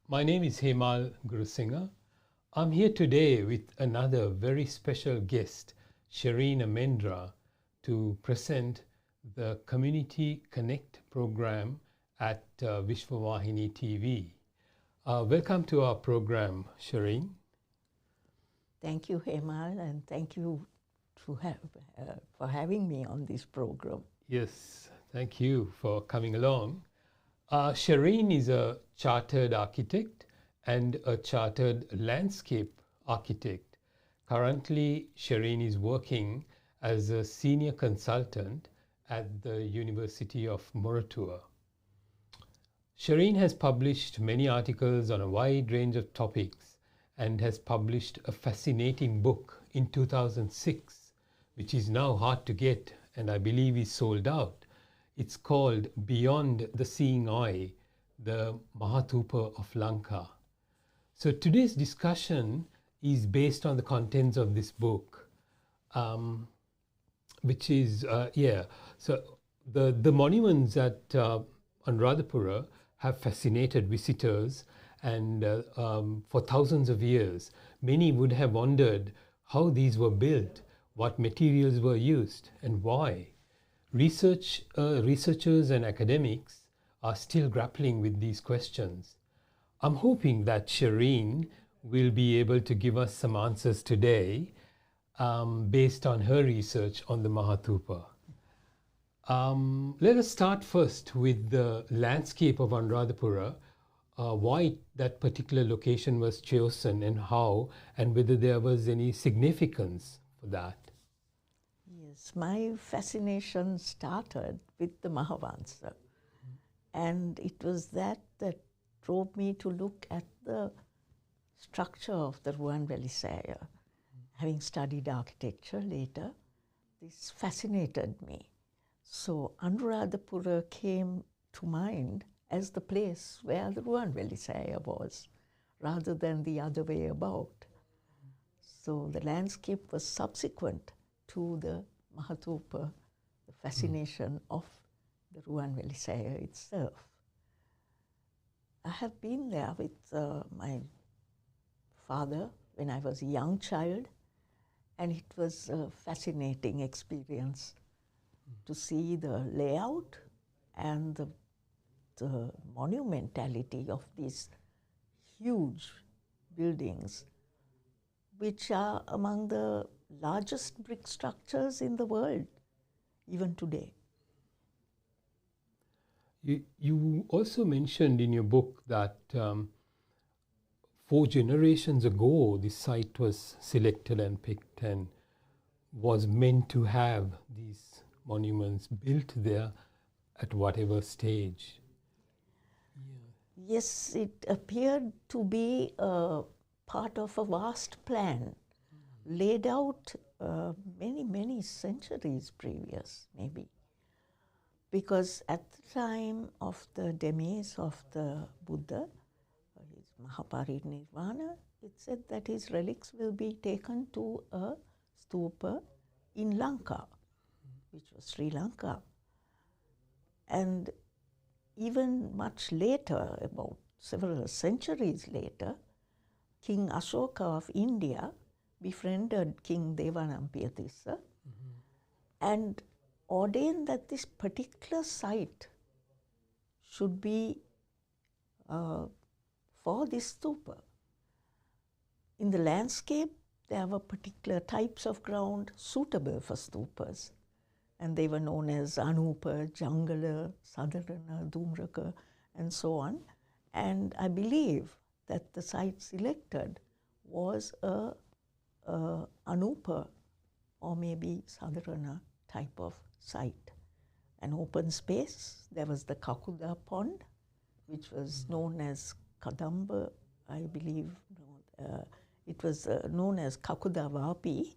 My name is Hemal Gurusingha. I'm here today with another very special guest, Shereen Amendra, to present the Community Connect program at Vishvavahini TV. Welcome to our program, Shereen. Thank you, Hemal, and thank you for having me on this program. Yes, thank you for coming along. Shereen is a chartered architect and a chartered landscape architect. Currently, Shereen is working as a senior consultant at the University of Moratuwa. Shereen has published many articles on a wide range of topics and has published a fascinating book in 2006, which is now hard to get and I believe is sold out. It's called Beyond the Seeing Eye, the Mahathupa of Lanka. So today's discussion is based on the contents of this book, which is, so the monuments at Anuradhapura have fascinated visitors, and for thousands of years, many would have wondered how these were built, what materials were used, and why. Researchers and academics are still grappling with these questions. I'm hoping that Shereen will be able to give us some answers today based on her research on the Mahathupa. Let us start first with the landscape of Anuradhapura, why that particular location was chosen and how, and whether there was any significance for that. Yes, my fascination started with the Mahavansa. And it was that drove me to look at the structure of the Ruan Velisaya. Having studied architecture later, this fascinated me. So Anuradhapura came to mind as the place where the Ruan Velisaya was, rather than the other way about. So the landscape was subsequent to the Mahathupa, the fascination of the Ruan Velisaya itself. I have been there with my father when I was a young child, and it was a fascinating experience to see the layout and the monumentality of these huge buildings, which are among the largest brick structures in the world, even today. You also mentioned in your book that 4 generations ago, the site was selected and picked and was meant to have these monuments built there at whatever stage. Yes, it appeared to be a part of a vast plan laid out many centuries previous, maybe. Because at the time of the demise of the Buddha, his Mahaparinirvana, it said that his relics will be taken to a stupa in Lanka, which was Sri Lanka. And even much later, about several centuries later, King Ashoka of India befriended King Devanampiyathissa and ordained that this particular site should be for this stupa. In the landscape, there were particular types of ground suitable for stupas, and they were known as Anupa, Jangala, Sadarana, Dhumraka, and so on. And I believe that the site selected was a Anupa or maybe Sadarana type of site. An open space, there was the Kakuda pond, which was known as Kadamba, I believe. It was known as Kakuda Vapi,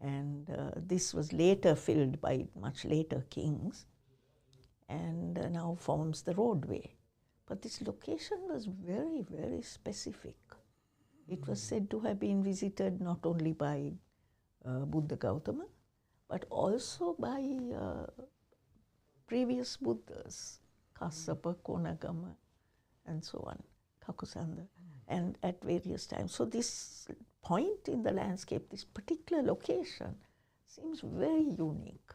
and this was later filled by much later kings, and now forms the roadway. But this location was very specific. It was said to have been visited not only by Buddha Gautama, but also by previous Buddhas, Kassapa, Konagama, and so on. Kakusanda, and at various times. So this point in the landscape, this particular location, seems very unique,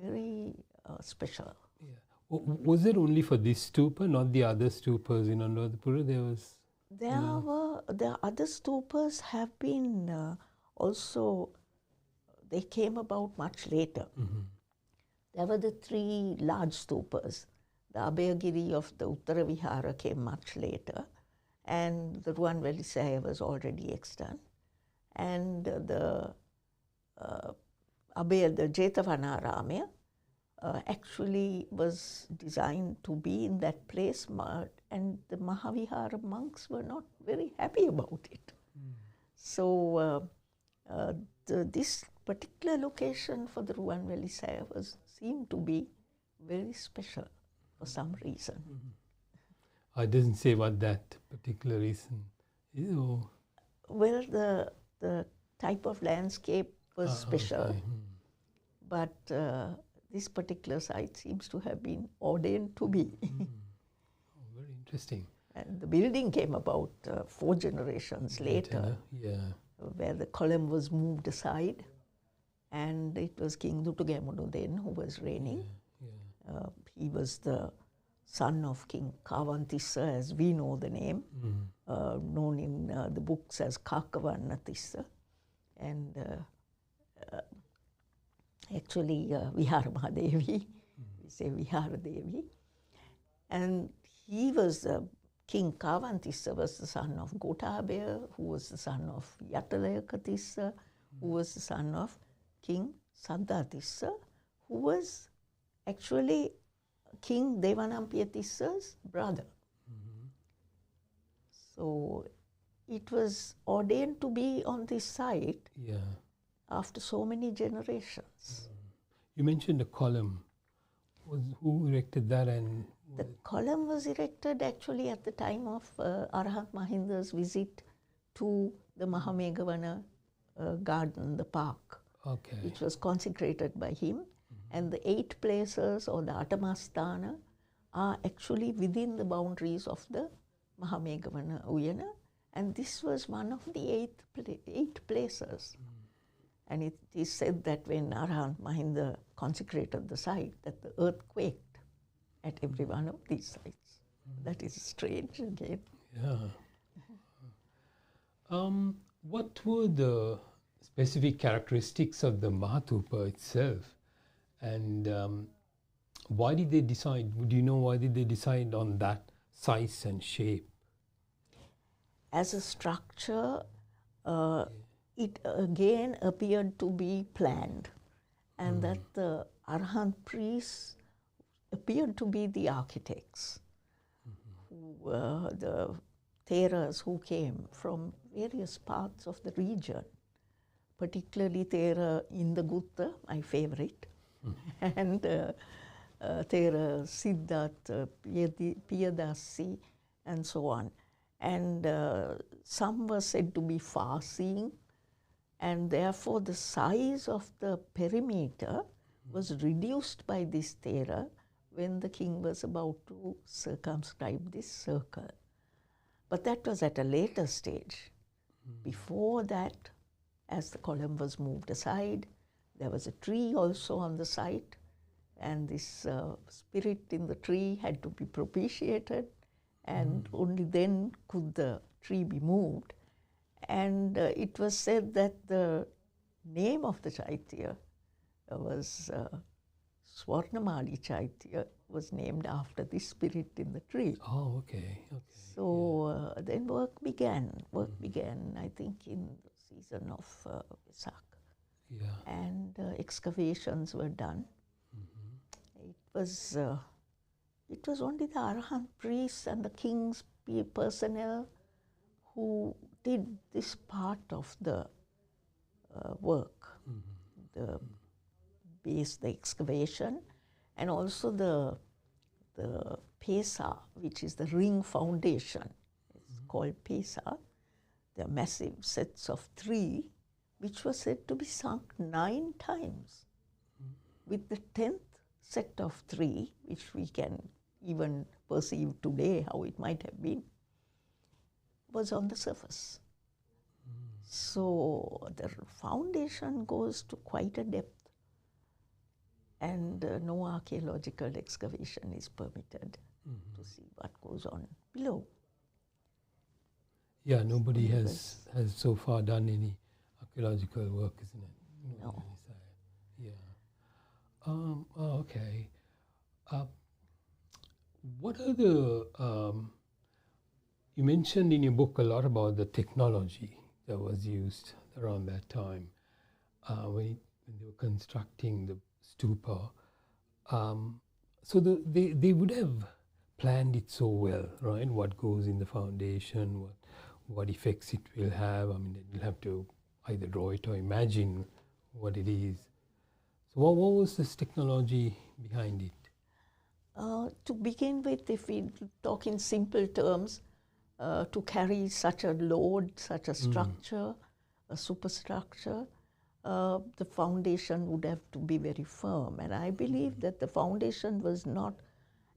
very special. Yeah. Was it only for this stupa, not the other stupas in Anuradhapura? The other stupas have been also, they came about much later. There were the three large stupas. The Abhayagiri of the Uttara Vihara came much later, and the Ruwanvelisaya was already extant. And the Jetavanaramaya actually was designed to be in that place, and the Mahavihara monks were not very happy about it. So this particular location for the Ruwanvelisaya seemed to be very special for some reason. I didn't say what that particular reason is. Well, the type of landscape was special, okay. but this particular site seems to have been ordained to be. Very interesting. And the building came about 4 generations later, where the column was moved aside, and it was King Dutugamunu then who was reigning. He was the son of King Kavantissa, as we know the name, known in the books as Kakavannatissa, and actually Viharamadevi, we say Viharadevi. And he was, King Kavantissa was the son of Gotabaya, who was the son of Yatalayakatissa, who was the son of King Saddhatissa, who was actually King Devanampiyattissa's brother. So it was ordained to be on this site after so many generations. You mentioned a column. Who erected that? And the column was erected actually at the time of Arhat Mahinda's visit to the Mahameghavana garden, the park, which was consecrated by him. And the 8 places, or the Atamasthana, are actually within the boundaries of the Mahameghavana Uyana. And this was one of the 8 places. And it is said that when Arhat Mahinda consecrated the site, that the earth quaked at every one of these sites. That is strange again. What were the specific characteristics of the Mahatupa itself? And why did they decide, do you know why did they decide on that size and shape? As a structure, it again appeared to be planned, and that the Arhat priests appeared to be the architects, who were the Theras who came from various parts of the region, particularly Thera Indagutta, my favorite, and Thera Siddhartha, Piyadasi, and so on. And some were said to be far-seeing, and therefore the size of the perimeter was reduced by this Thera when the king was about to circumscribe this circle. But that was at a later stage. Before that, as the column was moved aside, there was a tree also on the site, and this spirit in the tree had to be propitiated, and only then could the tree be moved. And it was said that the name of the Chaitya was Swarnamali Chaitya, was named after this spirit in the tree. Oh, okay. So then work began. Work began, I think, in the season of Vesak. And excavations were done. It was only the Arhat priests and the king's personnel who did this part of the work, the base, the excavation, and also the Pesa, which is the ring foundation. It's called Pesa. They're massive sets of 3, which was said to be sunk 9 times. With the 10th set of 3, which we can even perceive today how it might have been, was on the surface. So the foundation goes to quite a depth, and no archaeological excavation is permitted to see what goes on below. Yeah, nobody has so far done any archaeological work, isn't it? No. Yeah. Okay. What are the you mentioned in your book a lot about the technology that was used around that time when they were constructing the stupa. So they would have planned it so well, right? What goes in the foundation, what effects it will have. I mean, you'll have to either draw it or imagine what it is. So what was this technology behind it? To begin with, if we talk in simple terms, to carry such a load, such a structure, a superstructure, the foundation would have to be very firm. And I believe that the foundation was not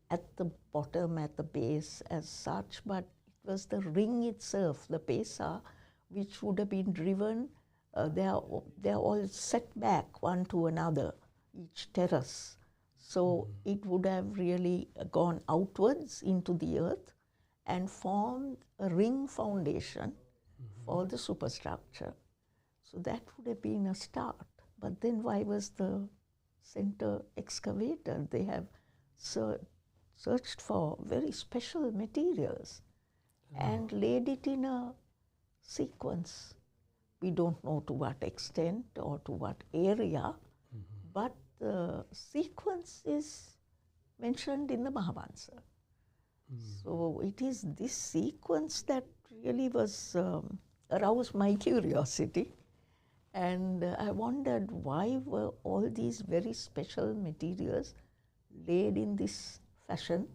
at the bottom, at the base as such, but it was the ring itself, the pesa, which would have been driven. They're all set back one to another, each terrace. So it would have really gone outwards into the earth and formed a ring foundation for the superstructure. So that would have been a start. But then why was the center excavated? They have searched for very special materials and laid it in a sequence. We don't know to what extent or to what area, but the sequence is mentioned in the Mahavansa. So it is this sequence that really was aroused my curiosity. And I wondered why were all these very special materials laid in this fashion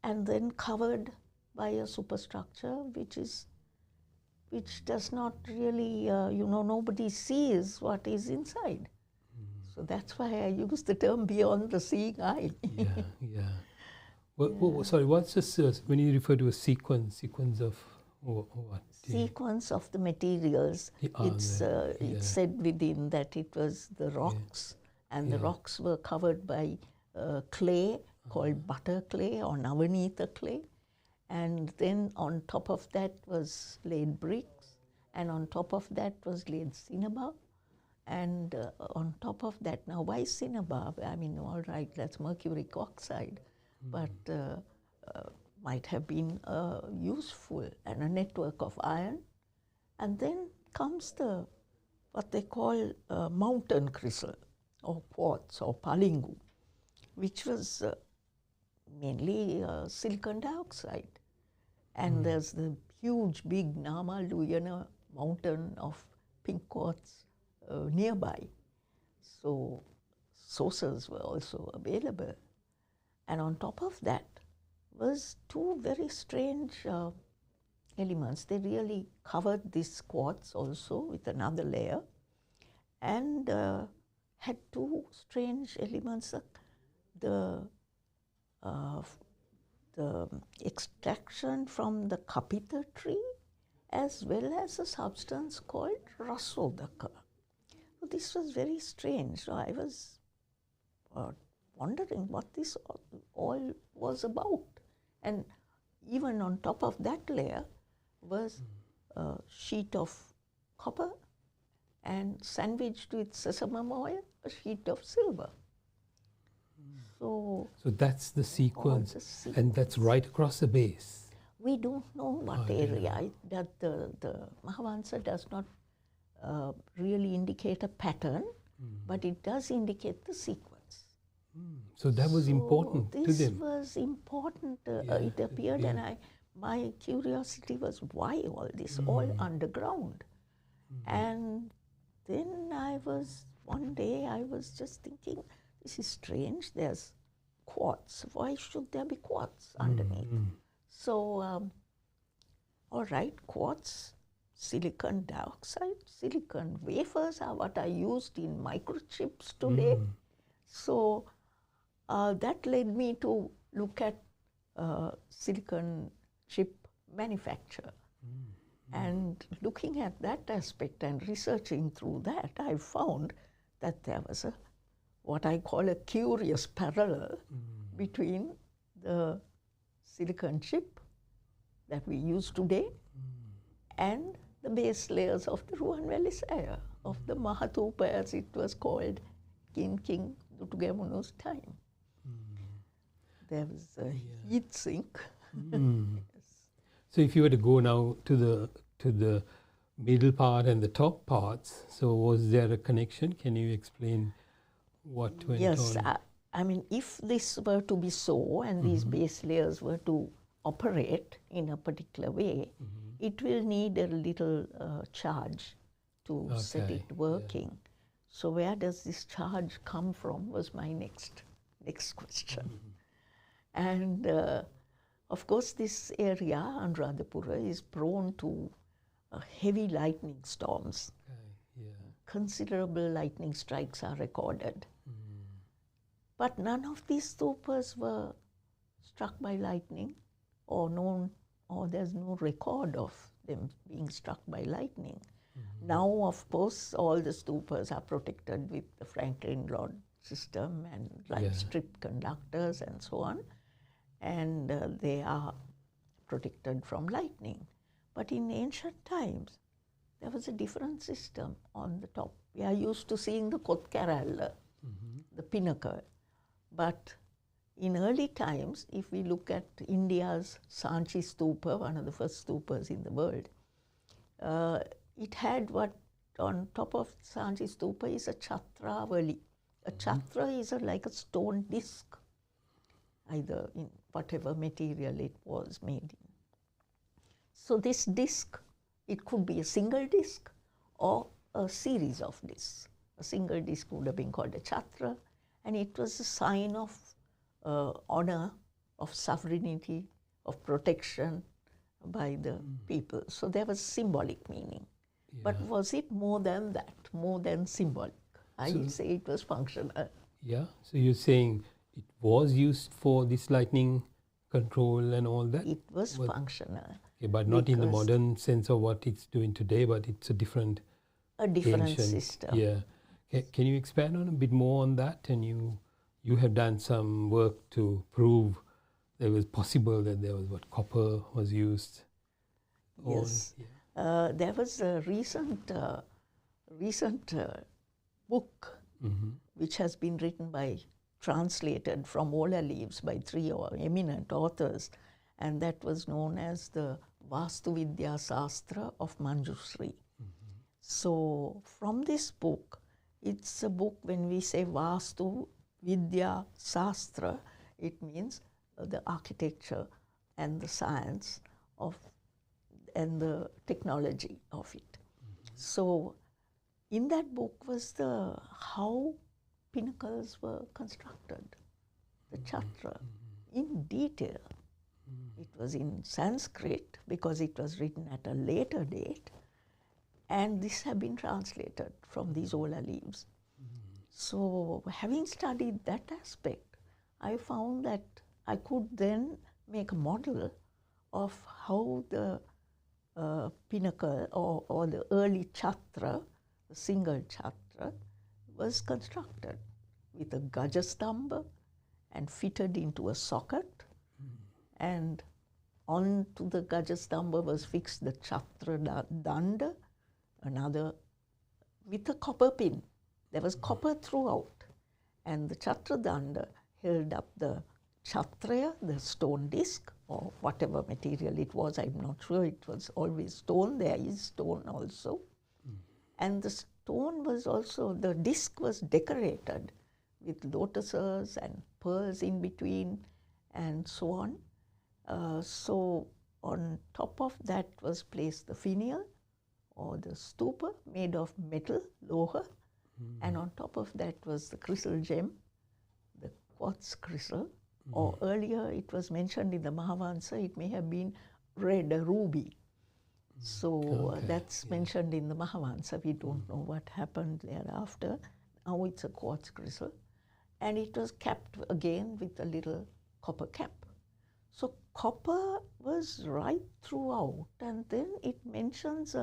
and then covered by a superstructure which does not really, nobody sees what is inside. So that's why I use the term beyond the seeing eye. Yeah. Well, sorry, what's this, when you refer to a sequence of what? Sequence of the materials. It's said within that it was the rocks, and the rocks were covered by clay called butter clay or navanita clay. And then on top of that was laid bricks, and on top of that was laid cinnabar. And on top of that, now why cinnabar? I mean, all right, that's mercuric oxide, but might have been useful, and a network of iron. And then comes what they call mountain crystal or quartz or palingu, which was mainly silicon dioxide. And there's the huge big Nama Luyana mountain of pink quartz nearby. So sources were also available. And on top of that was two very strange elements. They really covered this quartz also with another layer and had two strange elements. The extraction from the kapita tree as well as a substance called rasodaka. So this was very strange. So I was wondering what this all was about. And even on top of that layer was a sheet of copper, and sandwiched with sesame oil, a sheet of silver. So that's the sequence, and that's right across the base. We don't know what area. That the Mahavansa does not really indicate a pattern, but it does indicate the sequence. So that was important to them. This was important. It appeared, and my curiosity was why all this, all underground. And then one day I was just thinking, this is strange. There's quartz. Why should there be quartz underneath? So, all right, quartz, silicon dioxide, silicon wafers are what are used in microchips today. So that led me to look at silicon chip manufacture. And looking at that aspect and researching through that, I found that there was what I call a curious parallel between the silicon chip that we use today and the base layers of the Ruanvälisaya, of the Mahatupa as it was called in King Dutugemunu's time. There was a heat sink. So if you were to go now to the middle part and the top parts, so was there a connection? Can you explain what went on? Yes, I mean, if this were to be so and these base layers were to operate in a particular way, it will need a little charge to set it working. So where does this charge come from was my next question. And of course, this area, Anuradhapura, is prone to heavy lightning storms. Considerable lightning strikes are recorded. But none of these stupas were struck by lightning or there's no record of them being struck by lightning. Now, of course, all the stupas are protected with the Franklin rod system and light strip conductors and so on. And they are protected from lightning. But in ancient times, there was a different system on the top. We are used to seeing the Kotkaralla, the pinnacle. But in early times, if we look at India's Sanchi Stupa, one of the first stupas in the world, it had what on top of Sanchi Stupa is a Chatravali. A Chatra is like a stone disc, either in whatever material it was made in. So this disc, it could be a single disc or a series of discs. A single disc would have been called a Chatra, and it was a sign of honor, of sovereignty, of protection by the people. So there was symbolic meaning. But was it more than that, more than symbolic? I would say it was functional. Yeah, so you're saying it was used for this lightning control and all that? It was functional. Okay, but not in the modern sense of what it's doing today, but it's a different ancient system. Yeah. Can you expand on a bit more on that? And you have done some work to prove it was possible that there was copper was used. Yes. There was a recent book which has been written translated from Ola leaves by 3 eminent authors, and that was known as the Vastuvidya Sastra of Manjusri. So from this book, it's a book, when we say Vastu Vidya Sastra, it means the architecture and the science and the technology of it. So in that book was how pinnacles were constructed, the Chatra, in detail. It was in Sanskrit because it was written at a later date, and this had been translated from these Ola leaves. So having studied that aspect, I found that I could then make a model of how the pinnacle or the early Chatra, the single Chatra, was constructed with a Gajastamba and fitted into a socket, and onto the Gajastamba was fixed the Chatra Danda, another with a copper pin. There was copper throughout, and the Chatra Danda held up the Chatraya, the stone disc, or whatever material it was, I'm not sure, it was always stone, there is stone also. And the stone was also, the disc was decorated with lotuses and pearls in between and so on. So on top of that was placed the finial or the stupa made of metal, loha, and on top of that was the crystal gem, the quartz crystal, or earlier it was mentioned in the Mahavansa, it may have been red, a ruby. So that's mentioned in the Mahavansa. We don't know what happened thereafter. Now it's a quartz crystal. And it was capped again with a little copper cap. So copper was right throughout, and then it mentions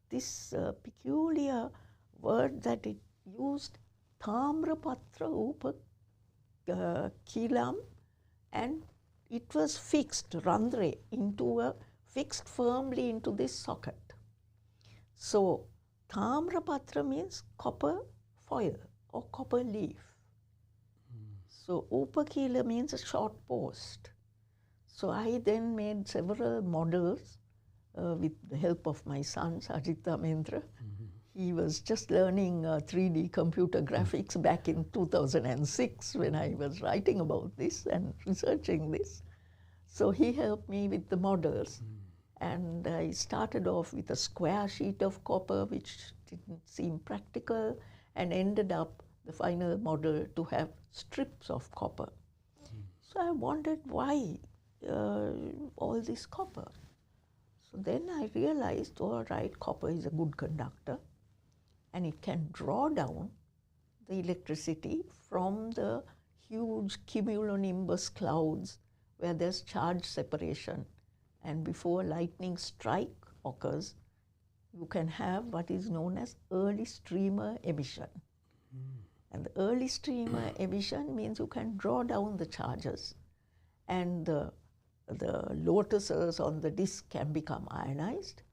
this peculiar word that it used, Tamrapatra Upakilam, and it was fixed, randre, fixed firmly into this socket. So Tamrapatra means copper foil or copper leaf. So Upakila means a short post. So I then made several models with the help of my son, Shereen Amendra. He was just learning 3D computer graphics back in 2006 when I was writing about this and researching this. So he helped me with the models. And I started off with a square sheet of copper, which didn't seem practical, and ended up the final model to have strips of copper. So I wondered why all this copper. So then I realized, all right, copper is a good conductor, and it can draw down the electricity from the huge cumulonimbus clouds where there's charge separation. And before lightning strike occurs, you can have what is known as early streamer emission. And the early streamer emission means you can draw down the charges, and the lotuses on the disk can become ionized,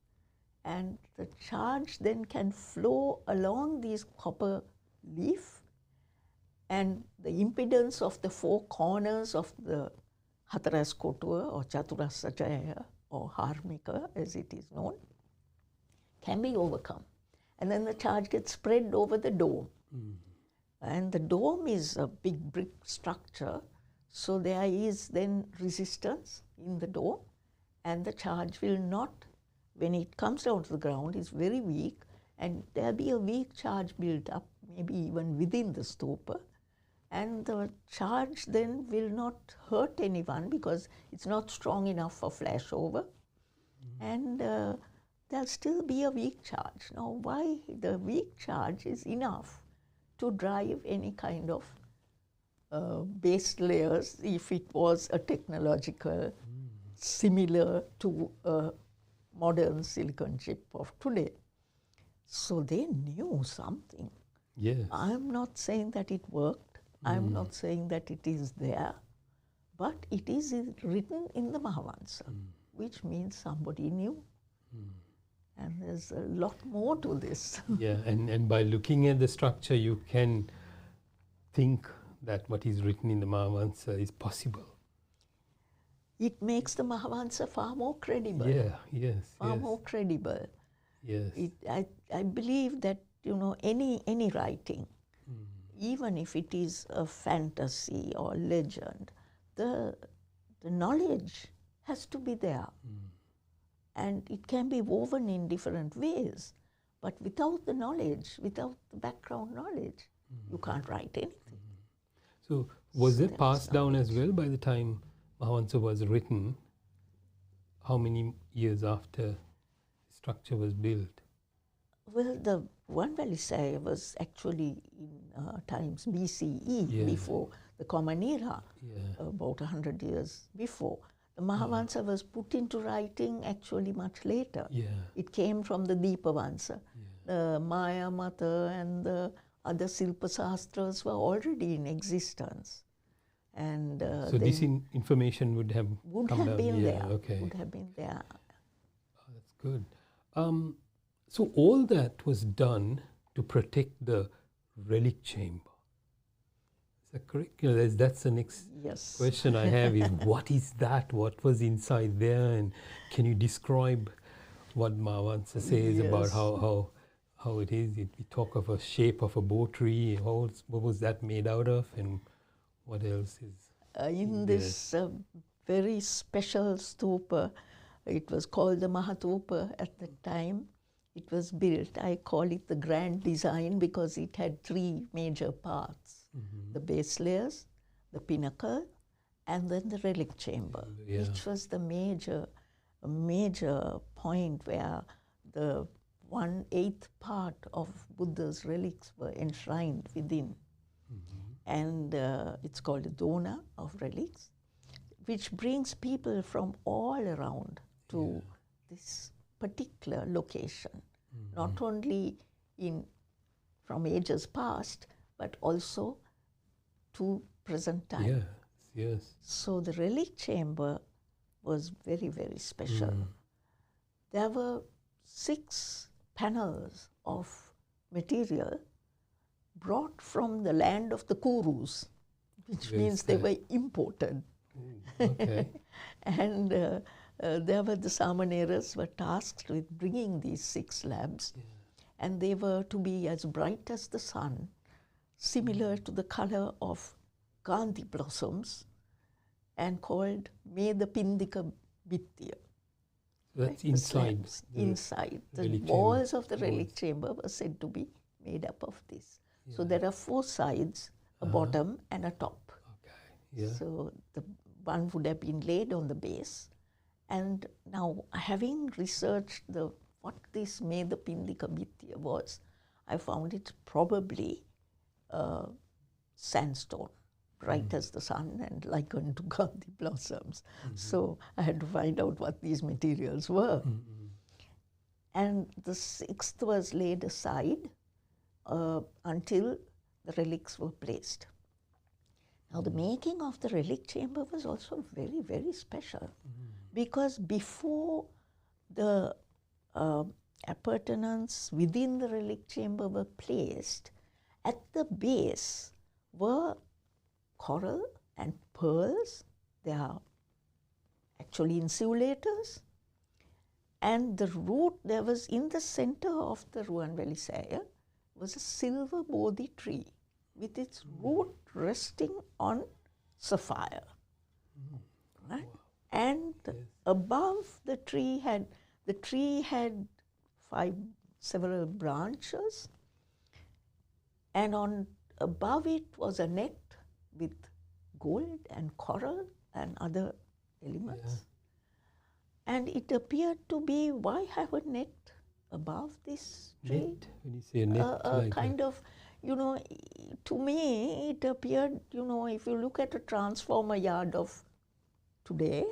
and the charge then can flow along these copper leaf, and the impedance of the four corners of the Hataras Kotua or Chaturasajaya or Harmika as it is known can be overcome. And then the charge gets spread over the dome. And the dome is a big brick structure, so there is then resistance in the dome, and the charge will not, when it comes down to the ground, is very weak, and there'll be a weak charge built up, maybe even within the stupa, and the charge then will not hurt anyone because it's not strong enough for flashover, and there'll still be a weak charge. Now, why the weak charge is enough to drive any kind of base layers if it was a technological similar to a modern silicon chip of today. So they knew something. Yes. I'm not saying that it worked. I'm not saying that it is there, but it is written in the Mahavansa, which means somebody knew. And there's a lot more to this. Yeah, and by looking at the structure, you can think that what is written in the Mahavansa is possible. It makes the Mahavansa far more credible. Yeah, yes. Far more credible. Yes. I believe that, you know, any writing, even if it is a fantasy or legend, the knowledge has to be there. And it can be woven in different ways. But without the knowledge, without the background knowledge, you can't write anything. So was it passed down as well by the time Mahavansa was written? How many years after the structure was built? Well, the One Valley Saya was actually in times BCE, before the Common Era, about 100 years before. The Mahavansa was put into writing actually much later. It came from the Deepavansa. The Maya Mata and the other Silpa Sastras were already in existence. And so this information would have been there. Okay. Would have been there. Oh, that's good. So all that was done to protect the relic chamber. Is that correct? You know, that's the next question I have is, what is that? What was inside there? And can you describe what Mahavansa says about how it is? We talk of a shape of a bow tree. What was that made out of? And what else is in this very special stupa? It was called the Mahatupa at the time. It was built. I call it the grand design because it had three major parts. The base layers, the pinnacle, and then the relic chamber, which was the major point where the 1/8 part of Buddha's relics were enshrined within. And it's called a dona of relics. which brings people from all around to this particular location, not only from ages past, but also to present time. Yes, yes. So the relic chamber was very, very special. There were 6 panels of material brought from the land of the Kurus, which means they were imported. Okay. And there were the Samaneras were tasked with bringing these 6 slabs, and they were to be as bright as the sun, similar to the color of Gandhi blossoms, and called Meda Pindika Bitya. That's inside. Inside. The walls of the relic chamber were said to be made up of this. So there are 4 sides, a bottom and a top. Okay. Yeah. So the one would have been laid on the base. And now, having researched what this Meda Pindika Bitya was, I found it probably sandstone, bright as the sun and likened to Gandhi blossoms. So I had to find out what these materials were. And the 6th was laid aside until the relics were placed. Now, the making of the relic chamber was also very, very special, because before the appurtenances within the relic chamber were placed, at the base were coral and pearls. They are actually insulators. And the root, there was in the center of the Ruanveli Saya, was a silver bodhi tree with its root resting on sapphire. Right? And above the tree had several branches, and above it was a net with gold and coral and other elements. And it appeared to be, why have a net above this tree? Net? When you say a net, like kind of, to me, it appeared, if you look at a transformer yard of today,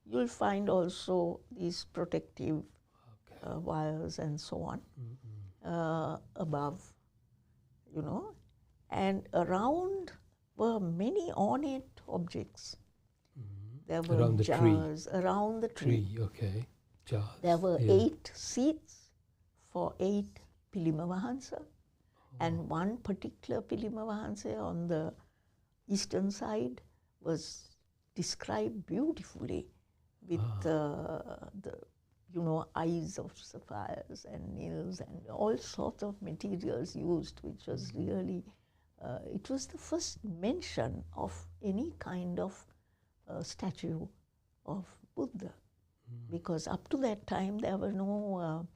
you'll find also these protective wires and so on above, and around were many ornate objects. There were around the jars around the tree. Okay, jars. There were 8 seats for 8 Pilimavahansa, and one particular Pilimavahansa on the eastern side was described beautifully with the eyes of sapphires and nails and all sorts of materials used, which was really, it was the first mention of any kind of statue of Buddha, because up to that time there were no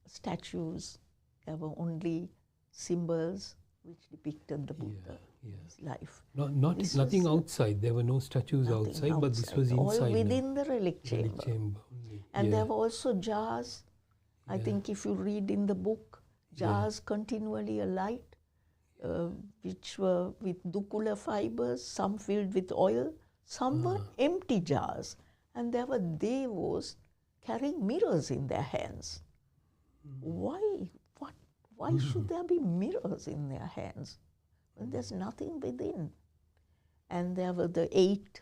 statues, there were only symbols which depicted the Buddha's life. Nothing outside, there were no statues outside, but this was inside. All within the relic chamber. Only. And there were also jars. I think if you read in the book, jars continually alight, which were with dukula fibers, some filled with oil, some were empty jars. And there were devas carrying mirrors in their hands. Why? Why should there be mirrors in their hands when there's nothing within? And there were the 8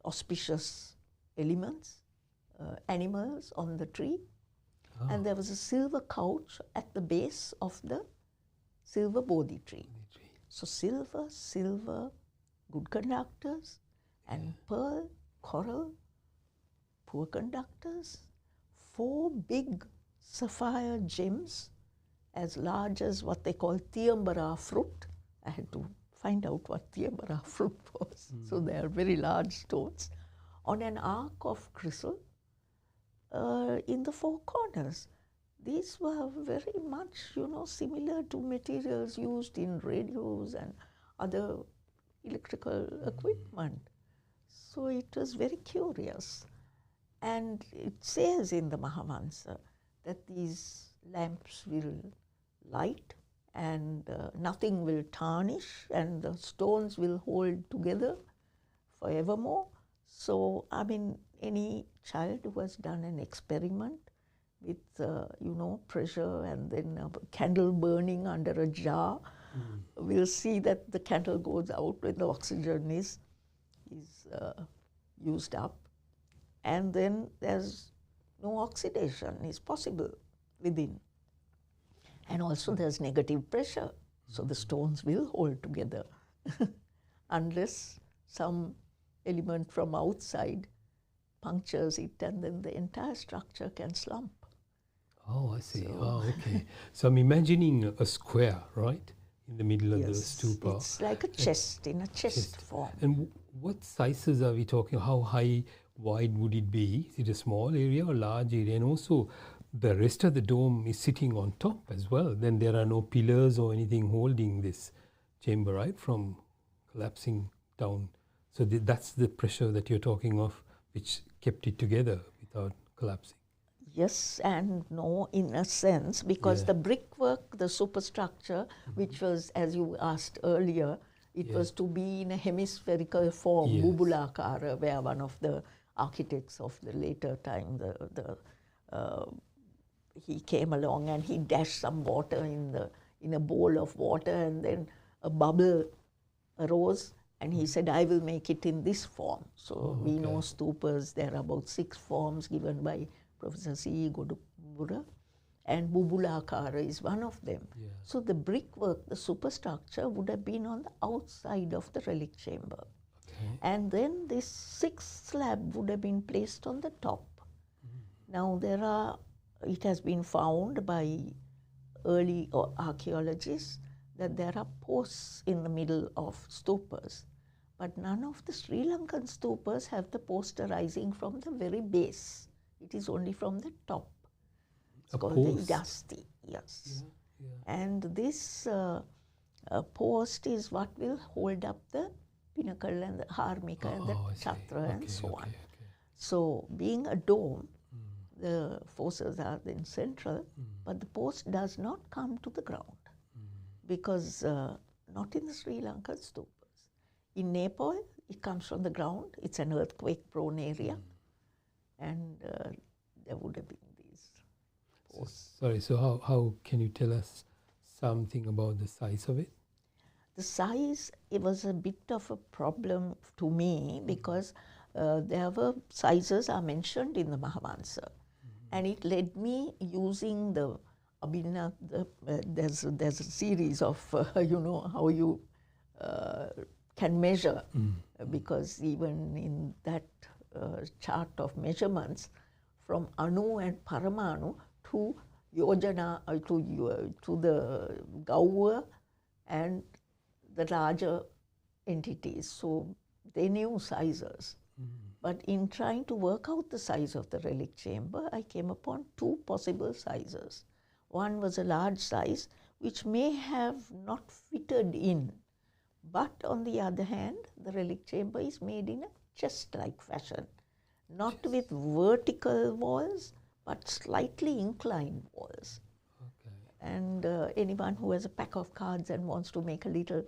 auspicious elements, animals on the tree. And there was a silver couch at the base of the silver bodhi tree. So silver, good conductors, and pearl, coral, poor conductors. 4 big sapphire gems as large as what they call Tiyambara fruit. I had to find out what Tiyambara fruit was. So they are very large stones on an arc of crystal in the 4 corners. These were very much, similar to materials used in radios and other electrical equipment. So it was very curious. And it says in the Mahamansa that these lamps will light and nothing will tarnish and the stones will hold together forevermore. So, I mean, any child who has done an experiment with, pressure and then a candle burning under a jar will see that the candle goes out when the oxygen is used up. And then there's no oxidation is possible within. And also there's negative pressure. So the stones will hold together unless some element from outside punctures it, and then the entire structure can slump. Oh, I see. So Okay. So I'm imagining a square, right, in the middle of the stupa. It's like a chest, in a chest form. And what sizes are we talking? How high, wide would it be? Is it a small area or large area? And also, the rest of the dome is sitting on top as well. Then there are no pillars or anything holding this chamber, right, from collapsing down. So that's the pressure that you're talking of, which kept it together without collapsing. Yes and no, in a sense, because the brickwork, the superstructure, which was, as you asked earlier, it was to be in a hemispherical form, bubulakara, where one of the architects of the later time, he came along and he dashed some water in a bowl of water, and then a bubble arose, and he said, I will make it in this form. So we know stupas, there are about 6 forms given by Professor C. Godubura, and Bubulakara is one of them. So the brickwork, the superstructure, would have been on the outside of the relic chamber. And then this 6th slab would have been placed on the top. Now it has been found by early archaeologists that there are posts in the middle of stupas. But none of the Sri Lankan stupas have the post arising from the very base. It is only from the top. It's called the Idasti, yes. And this post is what will hold up the pinnacle and the harmika and the chatra and so on. So being a dome, the forces are then central, but the post does not come to the ground because not in the Sri Lankan stupas. In Nepal, it comes from the ground. It's an earthquake-prone area, and there would have been these posts. So how can you tell us something about the size of it? The size, it was a bit of a problem to me because there were sizes are mentioned in the Mahavansa. And it led me using the Abhinna, there's a series of, how you can measure, because even in that chart of measurements, from Anu and Paramanu to Yojana, to the Gaua and the larger entities. So they knew sizes. But in trying to work out the size of the relic chamber, I came upon 2 possible sizes. One was a large size, which may have not fitted in. But on the other hand, the relic chamber is made in a chest-like fashion, not with vertical walls, but slightly inclined walls. And anyone who has a pack of cards and wants to make a little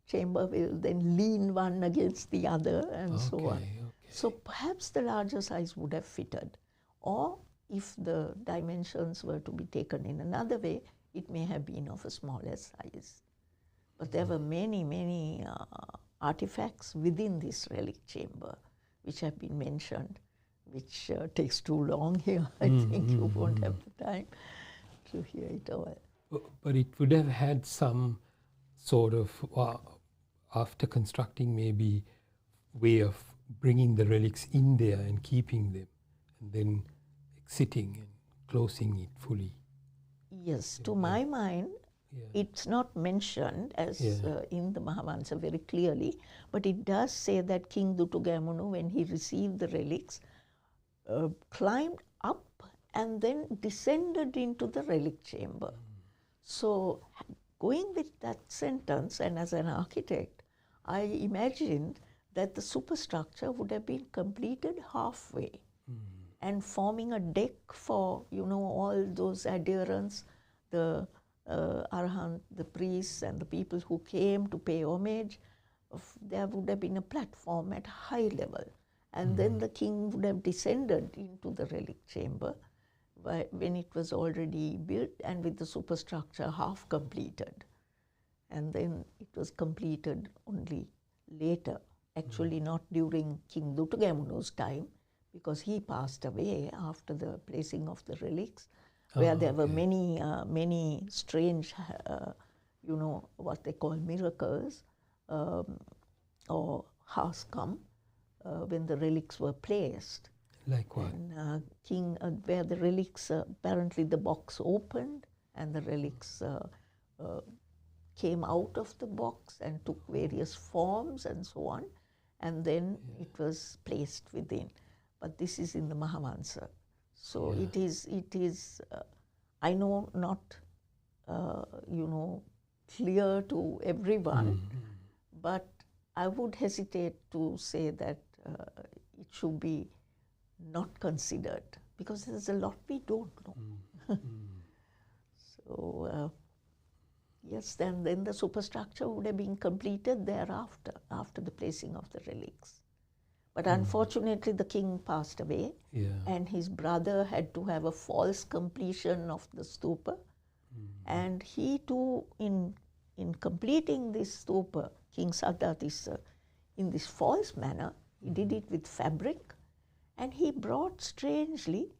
chamber will then lean one against the other and so on. So perhaps the larger size would have fitted. Or if the dimensions were to be taken in another way, it may have been of a smaller size. But there were many, many artifacts within this relic chamber which have been mentioned, which takes too long here. I think you won't have the time to hear it all. But it would have had some sort of, after constructing, maybe way of bringing the relics in there and keeping them, and then exiting and closing it fully. Yes, to my mind, it's not mentioned as in the Mahavansa very clearly, but it does say that King Dutugamunu, when he received the relics, climbed up and then descended into the relic chamber. So going with that sentence, and as an architect, I imagined that the superstructure would have been completed halfway and forming a deck for, all those adherents, the Arahant, the priests and the people who came to pay homage, there would have been a platform at high level, and then the king would have descended into the relic chamber when it was already built and with the superstructure half completed. And then it was completed only later, actually not during King Dutugamunu's time, because he passed away after the placing of the relics, where there were many strange, what they call miracles, or has come when the relics were placed. Like what? And where the relics, apparently the box opened and the relics came out of the box and took various forms and so on, and then it was placed within. But this is in the Mahavansa. So it is I know not, clear to everyone, but I would hesitate to say that it should be not considered, because there's a lot we don't know. So, yes, then the superstructure would have been completed thereafter, after the placing of the relics. But unfortunately, the king passed away, and his brother had to have a false completion of the stupa. And he too, in completing this stupa, King Saddhatissa, in this false manner, he did it with fabric, and he brought strangely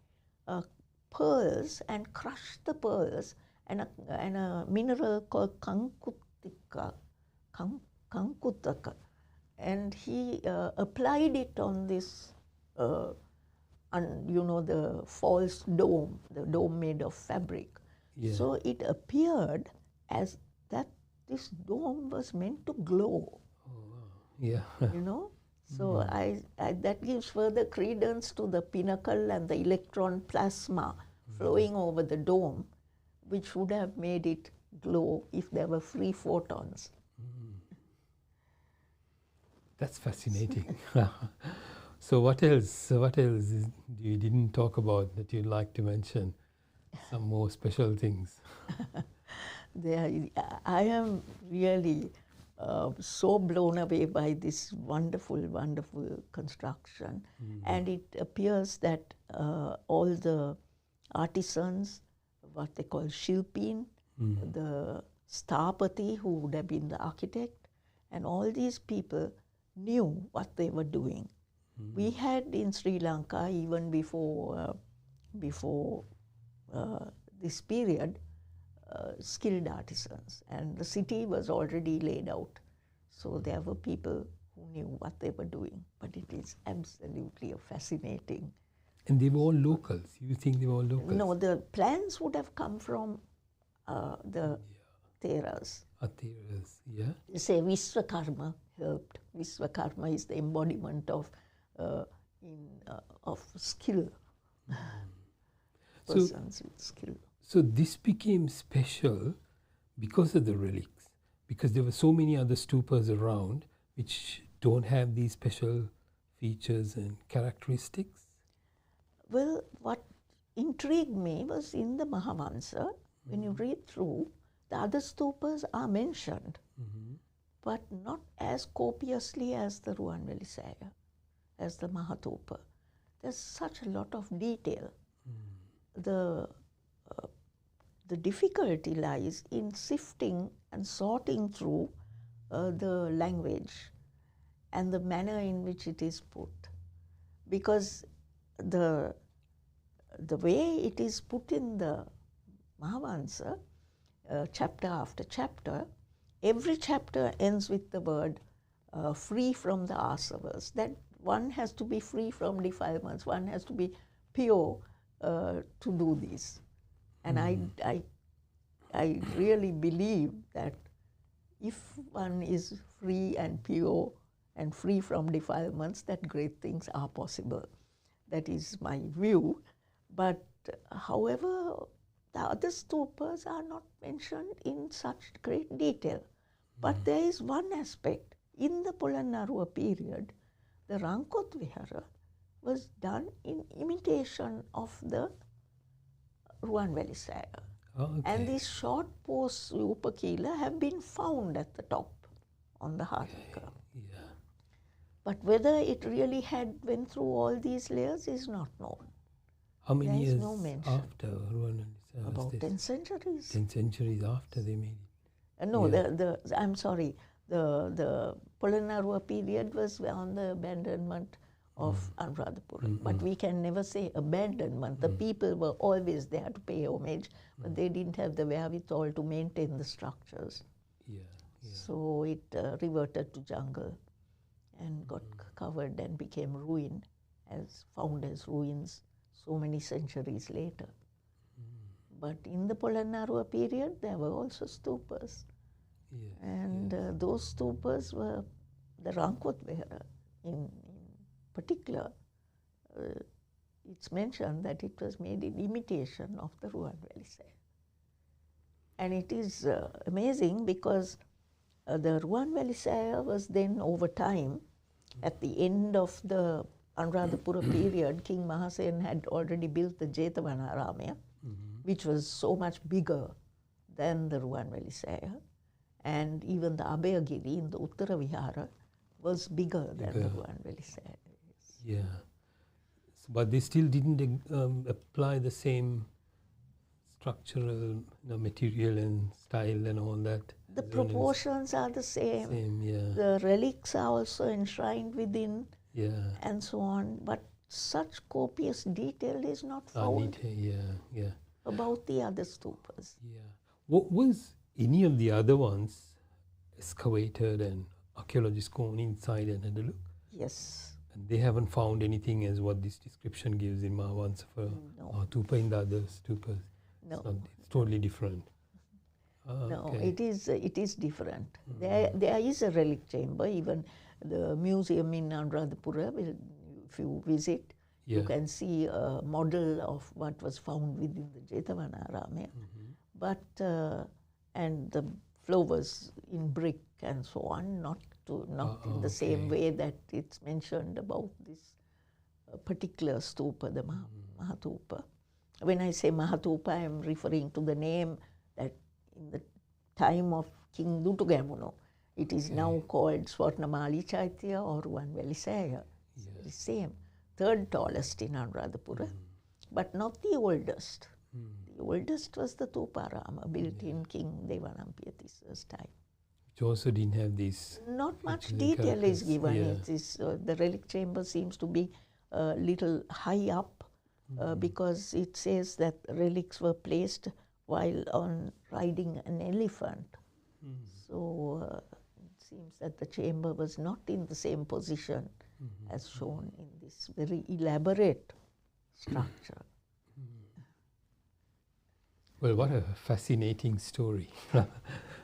pearls and crushed the pearls and a mineral called kankutaka, and he applied it on this, the false dome, the dome made of fabric. So it appeared as that this dome was meant to glow. So that gives further credence to the pinnacle and the electron plasma flowing over the dome, which would have made it glow if there were free photons. That's fascinating. So what else you didn't talk about that you'd like to mention? Some more special things. I am really so blown away by this wonderful, wonderful construction. And it appears that all the artisans, what they call Shilpin, the Sthapati, who would have been the architect, and all these people knew what they were doing. We had in Sri Lanka, even before this period, skilled artisans, and the city was already laid out. So there were people who knew what they were doing, but it is absolutely fascinating. And they were all locals? You think they were all locals? No, the plans would have come from the Theras. Theras, yeah. They say Vishvakarma helped. Vishvakarma is the embodiment of skill. Persons with skill. So this became special because of the relics, because there were so many other stupas around which don't have these special features and characteristics? Well, what intrigued me was in the Mahavansa, when you read through, the other stupas are mentioned, but not as copiously as the Ruwanvelisaya, as the Mahatupa. There's such a lot of detail. The difficulty lies in sifting and sorting through the language and the manner in which it is put, because the way it is put in the Mahavansa, chapter after chapter, every chapter ends with the word free from the asavas. That one has to be free from defilements, one has to be pure to do this. And I really believe that if one is free and pure and free from defilements, that great things are possible. That is my view. But however, the other stupas are not mentioned in such great detail. But there is one aspect. In the Polonnaruwa period, the Rankot Vihara was done in imitation of the Ruwanvelisaya. And these short posts, Upakila, have been found at the top on the Harika. Yeah. But whether it really had went through all these layers is not known. How many There is years no mention. after Ruwan was About this? 10 centuries. 10 centuries after they made it. No, Yeah. I'm sorry. The Polonnaruwa period was on the abandonment of Anuradhapura. But we can never say abandonment. The people were always there to pay homage, but they didn't have the wherewithal to maintain the structures. Yeah. Yeah. So it reverted to jungle and got covered and became ruined, found as ruins so many centuries later. But in the Polonnaruwa period, there were also stupas. Yes, And those stupas were the Rankot Vihara in particular. It's mentioned that it was made in imitation of the Ruwanveli Saya. And it is amazing because the Ruwanveli Saya was then over time, at the end of the Anuradhapura period, King Mahasen had already built the Jetavanaramaya, which was so much bigger than the Ruwanveli Saya. And even the Abhayagiri in the Uttara Vihara was bigger than the Ruwanveli Saya. Yeah. But they still didn't apply the same structural material and style and all that. The proportions are the same. Yeah. The relics are also enshrined within, Yeah. and so on. But such copious detail is not found Yeah. about the other stupas. Yeah. What was any of the other ones excavated and archaeologists gone inside and had a look? Yes. And they haven't found anything as what this description gives in Mahavansapha or Tupa in the other stupas. No. It's totally different. No, okay. it is different. There is a relic chamber. Even the museum in Anuradhapura, if you visit, you can see a model of what was found within the Jetavanaramaya. But and the floor was in brick and so on, not in the same way that it's mentioned about this particular stupa, the Mahatupa. When I say Mahatupa, I am referring to the name that in the time of King Dutugamuno, it is now called Swarnamali Chaitya or Ruwanveli Saya. It's the same. Third tallest in Anuradhapura, but not the oldest. The oldest was the Tuparama, built in King Devanampiyatisa's time. Which also didn't have these. Not much detail is given. It is, the relic chamber seems to be a little high up because it says that relics were placed while on riding an elephant. So it seems that the chamber was not in the same position as shown in this very elaborate structure. Well, what a fascinating story.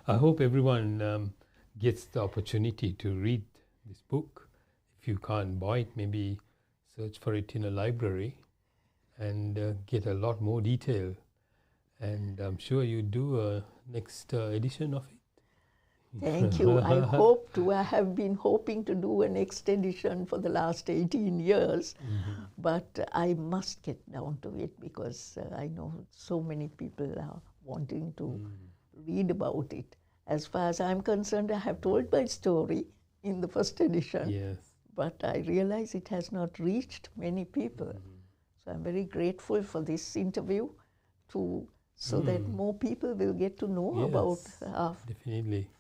I hope everyone gets the opportunity to read this book. If you can't buy it, maybe search for it in a library and get a lot more detail. And I'm sure you do a next edition of it. Thank you. I hope to. I have been hoping to do a next edition for the last 18 years, but I must get down to it because I know so many people are wanting to read about it. As far as I'm concerned, I have told my story in the first edition, but I realize it has not reached many people. So I'm very grateful for this interview so that more people will get to know about our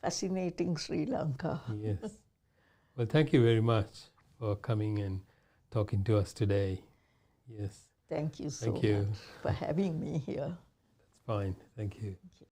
fascinating Sri Lanka. Yes. Well, thank you very much for coming and talking to us today. Yes. Thank you so much for having me here. That's fine. Thank you. Thank you.